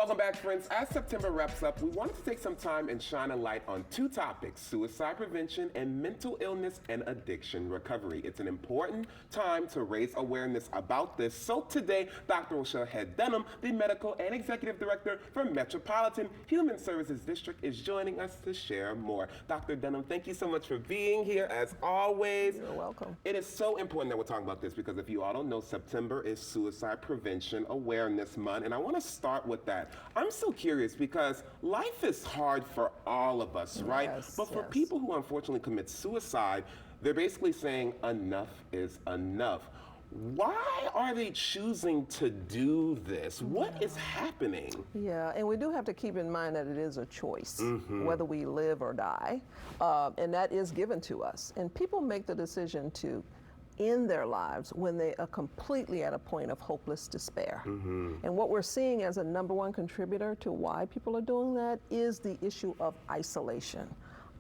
Welcome back, friends. As September wraps up, we wanted to take some time and shine a light on two topics: suicide prevention and mental illness and addiction recovery. It's an important time to raise awareness about this. So today, Dr. Rochelle Head-Dunham, the Medical and Executive Director for Metropolitan Human Services District, is joining us to share more. Dr. Dunham, thank you so much for being here, as always. You're welcome. It is so important that we're talking about this because if you all don't know, September is Suicide Prevention Awareness Month, and I want to start with that. I'm so curious because life is hard for all of us, right? Yes, But for yes. people who unfortunately commit suicide, they're basically saying enough is enough. Why are they choosing to do this? What is happening? Yeah, and we do have to keep in mind that it is a choice, whether we live or die, and that is given to us. And people make the decision to end their lives when they are completely at a point of hopeless despair. And what we're seeing as a number one contributor to why people are doing that is the issue of isolation.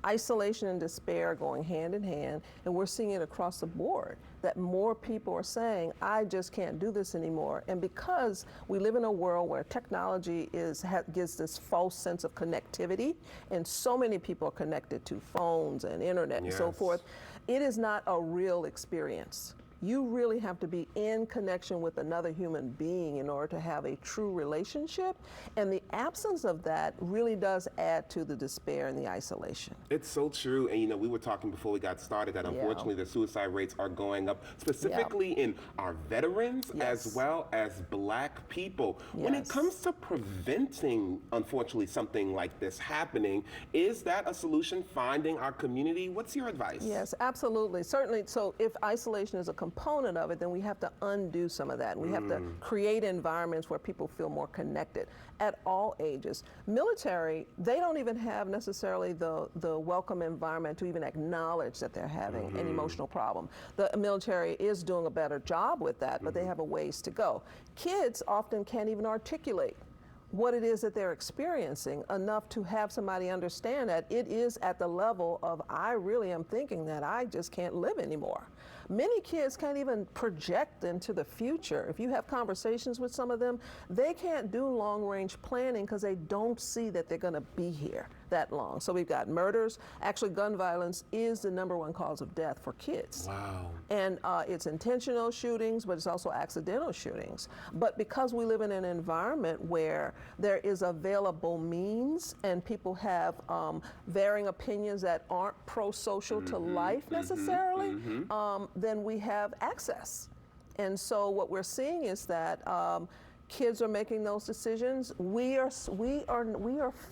Isolation and despair going hand in hand, and we're seeing it across the board, that more people are saying, I just can't do this anymore. And because we live in a world where technology gives this false sense of connectivity, and so many people are connected to phones and internet and so Yes. forth, it is not a real experience. You really have to be in connection with another human being in order to have a true relationship. And the absence of that really does add to the despair and the isolation. It's so true. And we were talking before we got started that unfortunately the suicide rates are going up, specifically in our veterans as well as Black people. When it comes to preventing, unfortunately, something like this happening, is that a solution, finding our community? What's your advice? Yes, absolutely. Certainly. So if isolation is a component of it, then we have to undo some of that. We have to create environments where people feel more connected at all ages. Military, they don't even have necessarily the welcome environment to even acknowledge that they're having an emotional problem. The military is doing a better job with that, but they have a ways to go. Kids often can't even articulate what it is that they're experiencing enough to have somebody understand that it is at the level of, I really am thinking that I just can't live anymore. Many kids can't even project into the future. If you have conversations with some of them, they can't do long-range planning because they don't see that they're going to be here that long. So we've got murders. Actually, gun violence is the number one cause of death for kids. Wow. And it's intentional shootings, but it's also accidental shootings. But because we live in an environment where there is available means and people have varying opinions that aren't pro-social to life necessarily, then we have access. And so what we're seeing is that kids are making those decisions. We are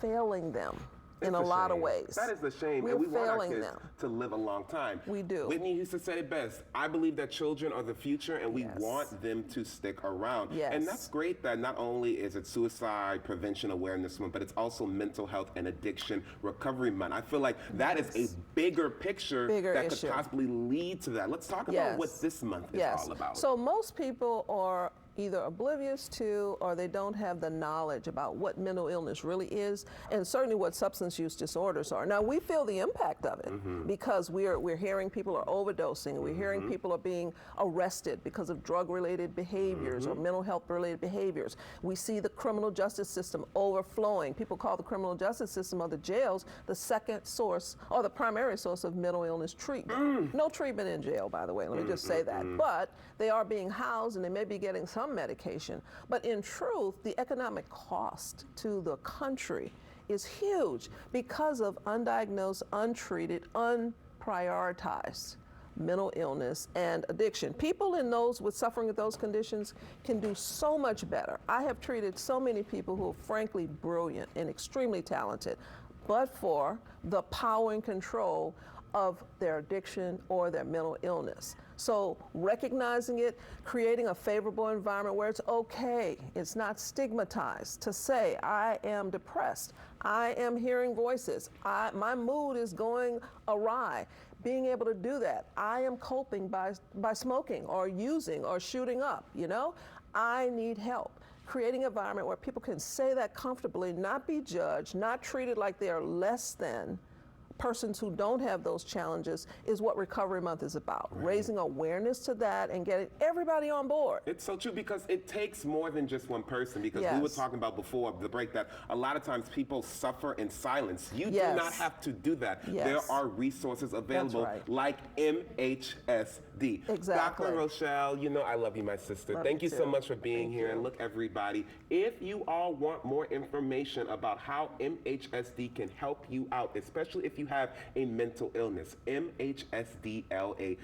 failing them in a lot of ways. That is a shame. We're And we want our failing kids them. to live a long time. We do. Whitney used to say it best. I believe that children are the future and we want them to stick around. Yes. And that's great that not only is it Suicide Prevention Awareness Month, but it's also Mental Health and Addiction Recovery Month. I feel like that is a bigger picture that issue. could possibly lead to that. Let's talk about what this month is all about. So most people are either oblivious to or they don't have the knowledge about what mental illness really is and certainly what substance use disorders are. Now we feel the impact of it because we're hearing people are overdosing, we're hearing people are being arrested because of drug-related behaviors or mental health-related behaviors. We see the criminal justice system overflowing. People call the criminal justice system or the jails the second source or the primary source of mental illness treatment. No treatment in jail, by the way, let me just say that. But they are being housed and they may be getting some medication. But in truth, the economic cost to the country is huge because of undiagnosed, untreated, unprioritized mental illness and addiction. People in those with suffering with those conditions can do so much better. I have treated so many people who are frankly brilliant and extremely talented, but for the power and control of their addiction or their mental illness. So recognizing it, creating a favorable environment where it's okay, it's not stigmatized to say, I am depressed, I am hearing voices, my mood is going awry. Being able to do that, I am coping by smoking or using or shooting up, I need help. Creating an environment where people can say that comfortably, not be judged, not treated like they are less than persons who don't have those challenges is what Recovery Month is about, raising awareness to that and getting everybody on board. It's so true because it takes more than just one person, because we were Yes. talking about before the break that a lot of times people suffer in silence. You do Yes. not have to do that. Yes. There are resources available right. like MHSD. Exactly. Dr. Rochelle, you know I love you, my sister. Love Thank you you so too. much for being Thank here. you. And look, everybody, if you all want more information about how MHSD can help you out, especially if you have a mental illness, mhsdla.org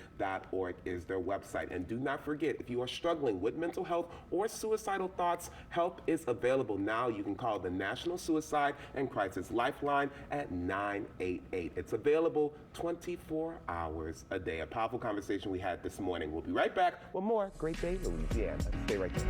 is their website. And do not forget, if you are struggling with mental health or suicidal thoughts, help is available now. You can call the National Suicide and Crisis Lifeline at 988. It's available 24 hours a day. A powerful conversation we had this morning. We'll be right back with more Great Day Louisiana. Stay right there.